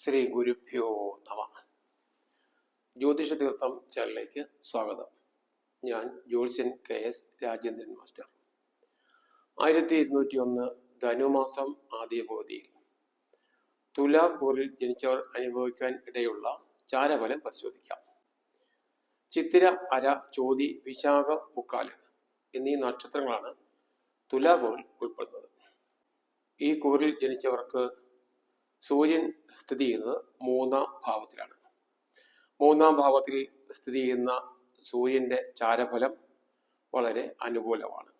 ശ്രീ ഗുരുഭ്യോ നമ. ജ്യോതിഷ തീർത്ഥം ചാനലിലേക്ക് സ്വാഗതം. ഞാൻ ജ്യോത്സ്യൻ KS രാജേന്ദ്രൻ മാസ്റ്റർ. 1201 ധനുമാസം ആദ്യ പകുതിയിൽ തുലാക്കൂറിൽ ജനിച്ചവർ അനുഭവിക്കാൻ ഇടയുള്ള ചാരഫലം പരിശോധിക്കാം. ചിത്തിര, അര, ചോതി, വിശാഖ, മുക്കാല് എന്നീ നക്ഷത്രങ്ങളാണ് തുലാക്കൂറിൽ ഉൾപ്പെടുന്നത്. ഈ കൂറിൽ ജനിച്ചവർക്ക് സൂര്യൻ സ്ഥിതി ചെയ്യുന്നത് 3-ാം ഭാവത്തിലാണ്. 3-ാം ഭാവത്തിൽ സ്ഥിതി ചെയ്യുന്ന സൂര്യന്റെ ചാരഫലം വളരെ അനുകൂലമാണ്.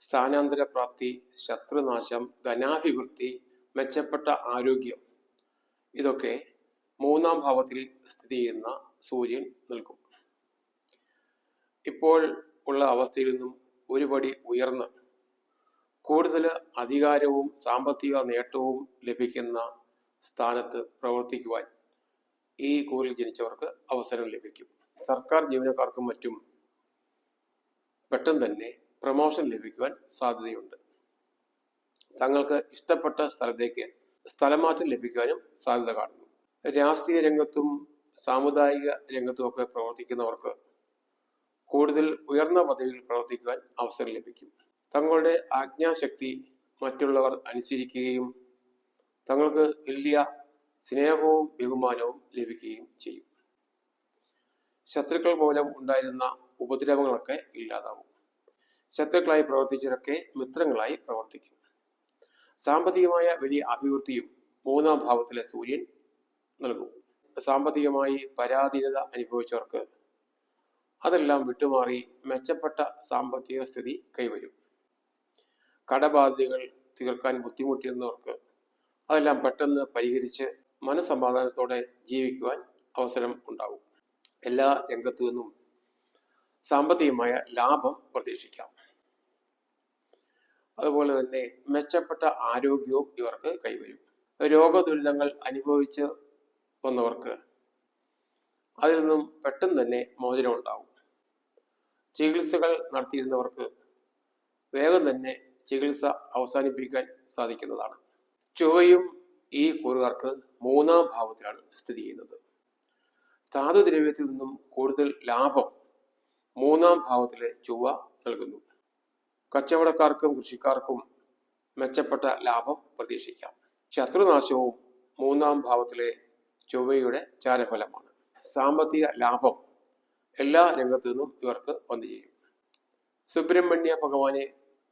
സ്ഥാനാന്തര പ്രാപ്തി, ശത്രുനാശം, ധനാഭിവൃദ്ധി, മെച്ചപ്പെട്ട ആരോഗ്യം ഇതൊക്കെ 3-ാം ഭാവത്തിൽ സ്ഥിതി ചെയ്യുന്ന സൂര്യൻ നൽകും. ഇപ്പോൾ ഉള്ള അവസ്ഥയിൽ നിന്നും ഒരുപടി ഉയർന്ന് കൂടുതൽ അധികാരവും സാമ്പത്തിക നേട്ടവും ലഭിക്കുന്ന സ്ഥാനത്ത് പ്രവർത്തിക്കുവാൻ ഈ കൂറിൽ ജനിച്ചവർക്ക് അവസരം ലഭിക്കും. സർക്കാർ ജീവനക്കാർക്കും മറ്റും പെട്ടെന്ന് തന്നെ പ്രമോഷൻ ലഭിക്കുവാൻ സാധ്യതയുണ്ട്. തങ്ങൾക്ക് ഇഷ്ടപ്പെട്ട സ്ഥലത്തേക്ക് സ്ഥലമാറ്റം ലഭിക്കാനും സാധ്യത കാണുന്നു. രാഷ്ട്രീയ രംഗത്തും സാമുദായിക രംഗത്തും ഒക്കെ പ്രവർത്തിക്കുന്നവർക്ക് കൂടുതൽ ഉയർന്ന പദവിയിൽ പ്രവർത്തിക്കുവാൻ അവസരം ലഭിക്കും. തങ്ങളുടെ ആജ്ഞാശക്തി മറ്റുള്ളവർ അനുസരിക്കുകയും തങ്ങൾക്ക് വലിയ സ്നേഹവും ബഹുമാനവും ലഭിക്കുകയും ചെയ്യും. ശത്രുക്കൾ മൂലം ഉണ്ടായിരുന്ന ഉപദ്രവങ്ങളൊക്കെ ഇല്ലാതാവും. ശത്രുക്കളായി പ്രവർത്തിച്ചവരൊക്കെ മിത്രങ്ങളായി പ്രവർത്തിക്കും. സാമ്പത്തികമായ വലിയ അഭിവൃദ്ധിയും 3-ാം ഭാവത്തിലെ സൂര്യൻ നൽകും. സാമ്പത്തികമായി പരാധീനത അനുഭവിച്ചവർക്ക് അതെല്ലാം വിട്ടുമാറി മെച്ചപ്പെട്ട സാമ്പത്തിക സ്ഥിതി കൈവരും. കടബാധ്യതകൾ തീർക്കാൻ ബുദ്ധിമുട്ടിയിരുന്നവർക്ക് അതെല്ലാം പെട്ടെന്ന് പരിഹരിച്ച് മനസമാധാനത്തോടെ ജീവിക്കുവാൻ അവസരം ഉണ്ടാവും. എല്ലാ രംഗത്തു നിന്നും സാമ്പത്തികമായ ലാഭം പ്രതീക്ഷിക്കാം. അതുപോലെ തന്നെ മെച്ചപ്പെട്ട ആരോഗ്യവും ഇവർക്ക് കൈവരും. രോഗദുരിതങ്ങൾ അനുഭവിച്ച് വന്നവർക്ക് അതിൽ നിന്നും പെട്ടെന്ന് തന്നെ മോചനം ഉണ്ടാവും. ചികിത്സകൾ നടത്തിയിരുന്നവർക്ക് വേഗം തന്നെ ചികിത്സ അവസാനിപ്പിക്കാൻ സാധിക്കുന്നതാണ്. ചൊവ്വയും ഈ കൂറുകാർക്ക് 3-ാം ഭാവത്തിലാണ് സ്ഥിതി ചെയ്യുന്നത്. ധാതുദ്രവ്യത്തിൽ നിന്നും കൂടുതൽ ലാഭം 3-ാം ഭാവത്തിലെ ചൊവ്വ നൽകുന്നു. കച്ചവടക്കാർക്കും കൃഷിക്കാർക്കും മെച്ചപ്പെട്ട ലാഭം പ്രതീക്ഷിക്കാം. ശത്രുനാശവും 3-ാം ഭാവത്തിലെ ചൊവ്വയുടെ ചാരഫലമാണ്. സാമ്പത്തിക ലാഭം എല്ലാ രംഗത്തു നിന്നും ഇവർക്ക് വന്നു ചേരും. സുബ്രഹ്മണ്യ ഭഗവാനെ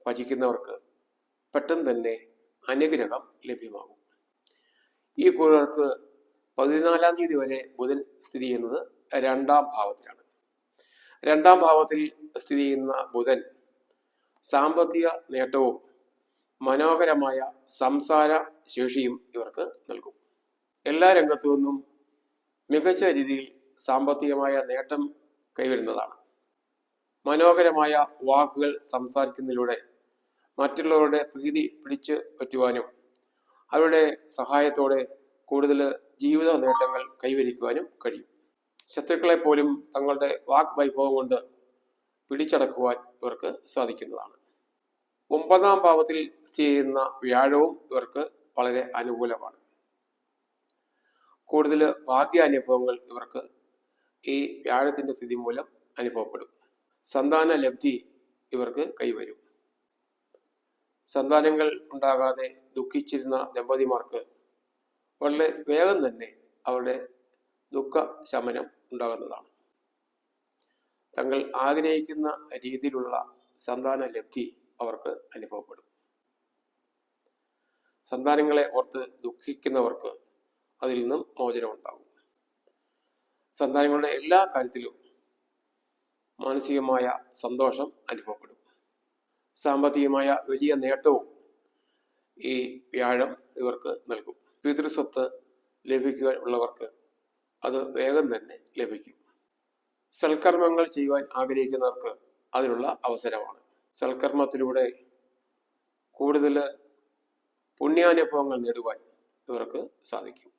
ഭജിക്കുന്നവർക്ക് പെട്ടെന്ന് തന്നെ അനുഗ്രഹം ലഭ്യമാകും. ഈ കൂറുകാർക്ക് 14-ാം തീയതി വരെ ബുധൻ സ്ഥിതി ചെയ്യുന്നത് 2-ാം ഭാവത്തിലാണ്. 2-ാം ഭാവത്തിൽ സ്ഥിതി ചെയ്യുന്ന ബുധൻ സാമ്പത്തിക നേട്ടവും മനോഹരമായ സംസാര ശേഷിയും ഇവർക്ക് നൽകും. എല്ലാ രംഗത്തു നിന്നും മികച്ച രീതിയിൽ സാമ്പത്തികമായ നേട്ടം കൈവരുന്നതാണ്. മനോഹരമായ വാക്കുകൾ സംസാരിക്കുന്നതിലൂടെ മറ്റുള്ളവരുടെ പ്രീതി പിടിച്ചു പറ്റുവാനും അവരുടെ സഹായത്തോടെ കൂടുതൽ ജീവിത നേട്ടങ്ങൾ കൈവരിക്കുവാനും കഴിയും. ശത്രുക്കളെ പോലും തങ്ങളുടെ വാക് വൈഭവം കൊണ്ട് പിടിച്ചടക്കുവാൻ ഇവർക്ക് സാധിക്കുന്നതാണ്. 9-ാം ഭാവത്തിൽ സ്ഥിതി ചെയ്യുന്ന വ്യാഴവും ഇവർക്ക് വളരെ അനുകൂലമാണ്. കൂടുതൽ ഭാഗ്യാനുഭവങ്ങൾ ഇവർക്ക് ഈ വ്യാഴത്തിന്റെ സ്ഥിതി മൂലം അനുഭവപ്പെടും. സന്താന ലബ്ധി ഇവർക്ക് കൈവരും. സന്താനങ്ങൾ ഉണ്ടാകാതെ ദുഃഖിച്ചിരുന്ന ദമ്പതിമാർക്ക് വളരെ വേഗം തന്നെ അവരുടെ ദുഃഖ ശമനം ഉണ്ടാകുന്നതാണ്. തങ്ങൾ ആഗ്രഹിക്കുന്ന രീതിയിലുള്ള സന്താന ലബ്ധി അവർക്ക് അനുഭവപ്പെടും. സന്താനങ്ങളെ ഓർത്ത് ദുഃഖിക്കുന്നവർക്ക് അതിൽ നിന്നും മോചനം ഉണ്ടാകും. സന്താനങ്ങളുടെ എല്ലാ കാര്യത്തിലും മാനസികമായ സന്തോഷം അനുഭവപ്പെടും. സാമ്പത്തികമായ വലിയ നേട്ടവും ഈ വ്യാഴം ഇവർക്ക് നൽകും. പിതൃസ്വത്ത് ലഭിക്കുവാൻ ഉള്ളവർക്ക് അത് വേഗം തന്നെ ലഭിക്കും. സൽക്കർമ്മങ്ങൾ ചെയ്യുവാൻ ആഗ്രഹിക്കുന്നവർക്ക് അതിനുള്ള അവസരമാണ്. സൽക്കർമ്മത്തിലൂടെ കൂടുതൽ പുണ്യാനുഭവങ്ങൾ നേടുവാൻ ഇവർക്ക് സാധിക്കും.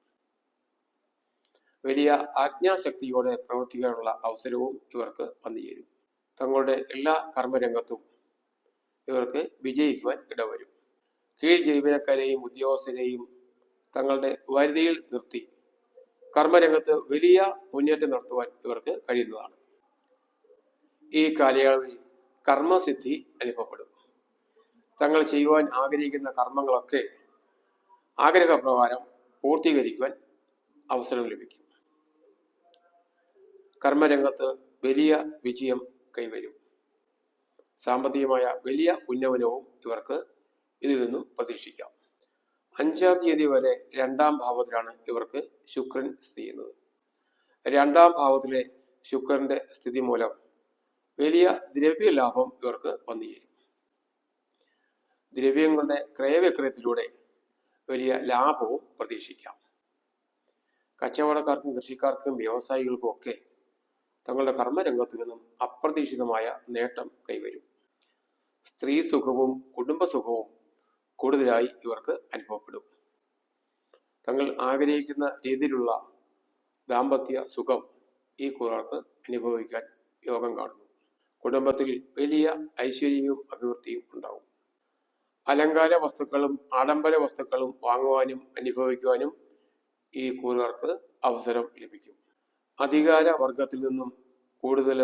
വലിയ ആജ്ഞാശക്തിയോടെ പ്രവർത്തിക്കാനുള്ള അവസരവും ഇവർക്ക് വന്നു ചേരും. തങ്ങളുടെ എല്ലാ കർമ്മരംഗത്തും ഇവർക്ക് വിജയിക്കുവാൻ ഇടവരും. കീഴ് ജീവനക്കാരെയും ഉദ്യോഗസ്ഥരെയും തങ്ങളുടെ വരുതിയിൽ നിർത്തി കർമ്മരംഗത്ത് വലിയ മുന്നേറ്റം നടത്തുവാൻ ഇവർക്ക് കഴിയുന്നതാണ്. ഈ കാലയളവിൽ കർമ്മസിദ്ധി അനുഭവപ്പെടും. തങ്ങൾ ചെയ്യുവാൻ ആഗ്രഹിക്കുന്ന കർമ്മങ്ങളൊക്കെ ആഗ്രഹപ്രകാരം പൂർത്തീകരിക്കുവാൻ അവസരം ലഭിക്കും. കർമ്മരംഗത്ത് വലിയ വിജയം കൈവരും. സാമ്പത്തികമായ വലിയ ഉന്നമനവും ഇവർക്ക് ഇതിൽ നിന്നും പ്രതീക്ഷിക്കാം. 5-ാം തീയതി വരെ 2-ാം ഭാവത്തിലാണ് ഇവർക്ക് ശുക്രൻ സ്ഥിതി ചെയ്യുന്നത്. 2-ാം ഭാവത്തിലെ ശുക്രന്റെ സ്ഥിതി മൂലം വലിയ ദ്രവ്യലാഭം ഇവർക്ക് വന്നു ചേരും. ദ്രവ്യങ്ങളുടെ ക്രയവിക്രയത്തിലൂടെ വലിയ ലാഭവും പ്രതീക്ഷിക്കാം. കച്ചവടക്കാർക്കും കൃഷിക്കാർക്കും വ്യവസായികൾക്കും ഒക്കെ തങ്ങളുടെ കർമ്മരംഗത്തു നിന്നും അപ്രതീക്ഷിതമായ നേട്ടം കൈവരും. സ്ത്രീ സുഖവും കുടുംബസുഖവും കൂടുതലായി ഇവർക്ക് അനുഭവപ്പെടും. തങ്ങൾ ആഗ്രഹിക്കുന്ന രീതിയിലുള്ള ദാമ്പത്യ സുഖം ഈ കൂറുകാർക്ക് അനുഭവിക്കാൻ യോഗം കാണുന്നു. കുടുംബത്തിൽ വലിയ ഐശ്വര്യവും അഭിവൃദ്ധിയും ഉണ്ടാവും. അലങ്കാര വസ്തുക്കളും ആഡംബര വസ്തുക്കളും വാങ്ങുവാനും അനുഭവിക്കുവാനും ഈ കൂറുകാർക്ക് അവസരം ലഭിക്കും. അധികാര വർഗത്തിൽ നിന്നും കൂടുതൽ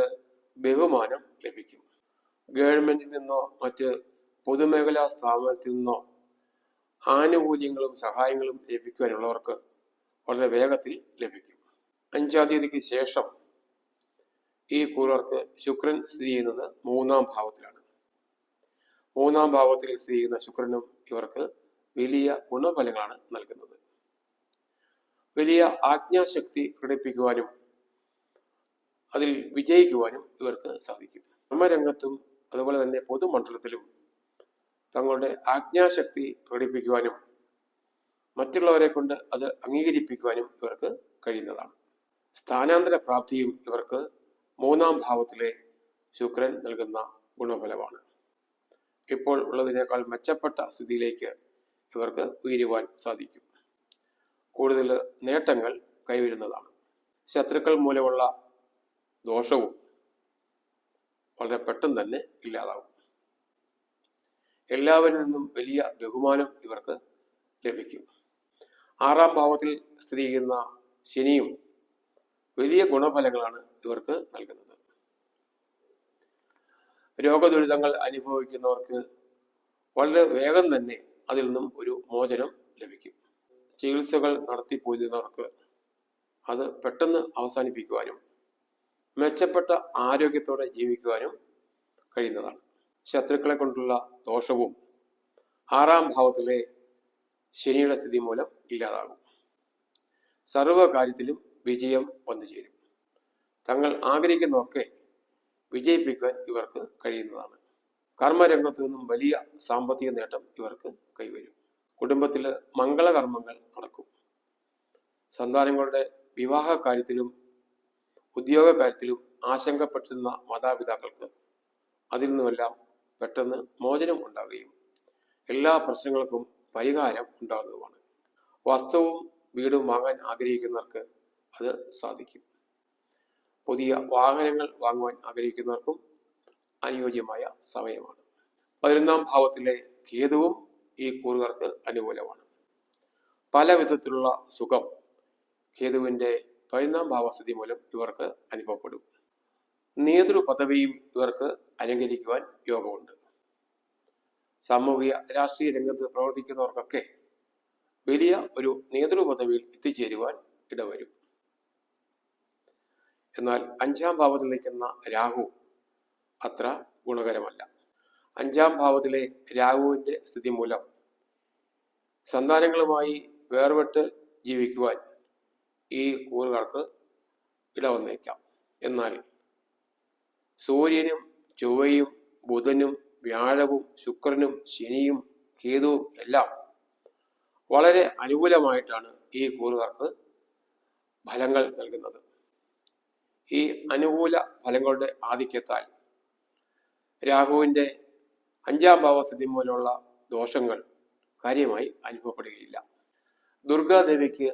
ബഹുമാനം ലഭിക്കും. ഗവൺമെന്റിൽ നിന്നോ മറ്റ് പൊതുമേഖലാ സ്ഥാപനത്തിൽ നിന്നോ ആനുകൂല്യങ്ങളും സഹായങ്ങളും ലഭിക്കുവാനുള്ളവർക്ക് വളരെ വേഗത്തിൽ ലഭിക്കും. 5-ാം തീയതിക്ക് ശേഷം ഈ കൂറുകാർക്ക് ശുക്രൻ സ്ഥിതി ചെയ്യുന്നത് 3-ാം ഭാവത്തിലാണ്. 3-ാം ഭാവത്തിൽ സ്ഥിതി ചെയ്യുന്ന ശുക്രനും ഇവർക്ക് വലിയ ഗുണഫലങ്ങളാണ് നൽകുന്നത്. വലിയ ആജ്ഞാശക്തി പ്രകടിപ്പിക്കുവാനും അതിൽ വിജയിക്കുവാനും ഇവർക്ക് സാധിക്കും. കർമ്മരംഗത്തും അതുപോലെ തന്നെ പൊതുമണ്ഡലത്തിലും തങ്ങളുടെ ആജ്ഞാശക്തി പ്രകടിപ്പിക്കുവാനും മറ്റുള്ളവരെ കൊണ്ട് അത് അംഗീകരിപ്പിക്കുവാനും ഇവർക്ക് കഴിയുന്നതാണ്. സ്ഥാനാന്തര പ്രാപ്തിയും ഇവർക്ക് 3-ാം ഭാവത്തിലെ ശുക്രൻ നൽകുന്ന ഗുണഫലമാണ്. ഇപ്പോൾ ഉള്ളതിനേക്കാൾ മെച്ചപ്പെട്ട സ്ഥിതിയിലേക്ക് ഇവർക്ക് ഉയരുവാൻ സാധിക്കും. കൂടുതൽ നേട്ടങ്ങൾ കൈവരുന്നതാണ്. ശത്രുക്കൾ മൂലമുള്ള ദോഷവും വളരെ പെട്ടെന്ന് തന്നെ ഇല്ലാതാവും. എല്ലാവരിൽ നിന്നും വലിയ ബഹുമാനം ഇവർക്ക് ലഭിക്കും. 6-ാം ഭാവത്തിൽ സ്ഥിതി ചെയ്യുന്ന ശനിയും വലിയ ഗുണഫലങ്ങളാണ് ഇവർക്ക് നൽകുന്നത്. രോഗദുരിതങ്ങൾ അനുഭവിക്കുന്നവർക്ക് വളരെ വേഗം തന്നെ അതിൽ നിന്നും ഒരു മോചനം ലഭിക്കും. ചികിത്സകൾ നടത്തിപ്പോയിരുന്നവർക്ക് അത് പെട്ടെന്ന് അവസാനിപ്പിക്കുവാനും മെച്ചപ്പെട്ട ആരോഗ്യത്തോടെ ജീവിക്കുവാനും കഴിയുന്നതാണ്. ശത്രുക്കളെ കൊണ്ടുള്ള ദോഷവും 6-ാം ഭാവത്തിലെ ശനിയുടെ സ്ഥിതി മൂലം ഇല്ലാതാകും. സർവകാര്യത്തിലും വിജയം വന്നു ചേരും. തങ്ങൾ ആഗ്രഹിക്കുന്നതൊക്കെ വിജയിപ്പിക്കാൻ ഇവർക്ക് കഴിയുന്നതാണ്. കർമ്മരംഗത്തു നിന്നും വലിയ സാമ്പത്തിക നേട്ടം ഇവർക്ക് കൈവരും. കുടുംബത്തിൽ മംഗളകർമ്മങ്ങൾ നടക്കും. സന്താനങ്ങളുടെ വിവാഹ കാര്യത്തിലും ഉദ്യോഗ കാര്യത്തിലും ആശങ്കപ്പെട്ടിരുന്ന മാതാപിതാക്കൾക്ക് അതിൽ നിന്നുമെല്ലാം പെട്ടെന്ന് മോചനം ഉണ്ടാവുകയും എല്ലാ പ്രശ്നങ്ങൾക്കും പരിഹാരം ഉണ്ടാകുന്നതുമാണ്. വസ്തുവും വീടും വാങ്ങാൻ ആഗ്രഹിക്കുന്നവർക്ക് അത് സാധിക്കും. പുതിയ വാഹനങ്ങൾ വാങ്ങുവാൻ ആഗ്രഹിക്കുന്നവർക്കും അനുയോജ്യമായ സമയമാണ്. 11-ാം ഭാവത്തിലെ കേതുവും ഈ കൂറുകാർക്ക് അനുകൂലമാണ്. പല വിധത്തിലുള്ള സുഖം കേതുവിന്റെ 11-ാം ഭാവസ്ഥിതി മൂലം ഇവർക്ക് അനുഭവപ്പെടും. നേതൃ പദവിയും ഇവർക്ക് അലങ്കരിക്കുവാൻ യോഗമുണ്ട്. സാമൂഹിക രാഷ്ട്രീയ രംഗത്ത് പ്രവർത്തിക്കുന്നവർക്കൊക്കെ വലിയ ഒരു നേതൃ പദവിയിൽ എത്തിച്ചേരുവാൻ ഇടവരും. എന്നാൽ 5-ാം ഭാവത്തിൽ നിൽക്കുന്ന രാഹു അത്ര ഗുണകരമല്ല. 5-ാം ഭാവത്തിലെ രാഹുവിന്റെ സ്ഥിതി മൂലം സന്താനങ്ങളുമായി വേർപെട്ട് ജീവിക്കുവാൻ ഈ കൂറുകാർക്ക് ഇടവന്നേക്കാം. എന്നാൽ സൂര്യനും ചൊവ്വയും ബുധനും വ്യാഴവും ശുക്രനും ശനിയും കേതുവും എല്ലാം വളരെ അനുകൂലമായിട്ടാണ് ഈ കൂറുകാർക്ക് ഫലങ്ങൾ നൽകുന്നത്. ഈ അനുകൂല ഫലങ്ങളുടെ ആധിക്യത്താൽ രാഹുവിന്റെ 5-ാം ഭാവസ്ഥിതി മൂലമുള്ള ദോഷങ്ങൾ കാര്യമായി അനുഭവപ്പെടുകയില്ല. ദുർഗാദേവിക്ക്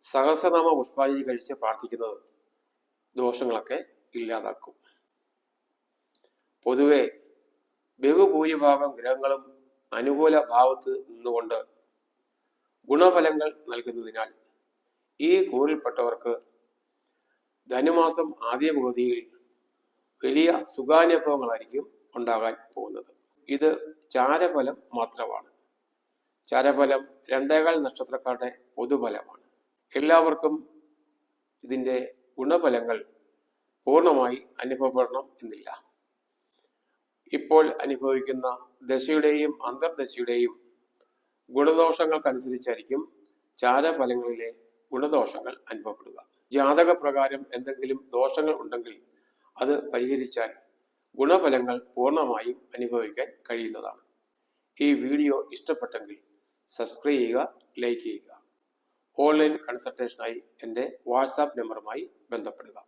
സഹസ്രനാമ പുഷ്പാഞ്ജലി കഴിച്ച് പ്രാർത്ഥിക്കുന്നത് ദോഷങ്ങളൊക്കെ ഇല്ലാതാക്കും. പൊതുവെ ബഹുഭൂരിഭാഗം ഗ്രഹങ്ങളും അനുകൂല ഭാവത്ത് നിന്നുകൊണ്ട് ഗുണഫലങ്ങൾ നൽകുന്നതിനാൽ ഈ കൂറിൽപ്പെട്ടവർക്ക് ധനുമാസം ആദ്യ പകുതിയിൽ വലിയ സുഖാനുഭവങ്ങളായിരിക്കും ഉണ്ടാകാൻ പോകുന്നത്. ഇത് ചാരഫലം മാത്രമാണ്. ചാരഫലം 2 നക്ഷത്രക്കാരുടെ പൊതുഫലമാണ്. എല്ലാവർക്കും ഇതിൻ്റെ ഗുണഫലങ്ങൾ പൂർണ്ണമായി അനുഭവപ്പെടണം എന്നില്ല. ഇപ്പോൾ അനുഭവിക്കുന്ന ദശയുടെയും അന്തർദശയുടെയും ഗുണദോഷങ്ങൾക്കനുസരിച്ചായിരിക്കും ചാരഫലങ്ങളിലെ ഗുണദോഷങ്ങൾ അനുഭവപ്പെടുക. ജാതകപ്രകാരം എന്തെങ്കിലും ദോഷങ്ങൾ ഉണ്ടെങ്കിൽ അത് പരിഹരിച്ചാൽ ഗുണഫലങ്ങൾ പൂർണ്ണമായും അനുഭവിക്കാൻ കഴിയുന്നതാണ്. ഈ വീഡിയോ ഇഷ്ടപ്പെട്ടെങ്കിൽ സബ്സ്ക്രൈബ് ചെയ്യുക, ലൈക്ക് ചെയ്യുക. ഓൺലൈൻ കൺസൾട്ടേഷനായി എൻ്റെ വാട്സാപ്പ് നമ്പറുമായി ബന്ധപ്പെടുക.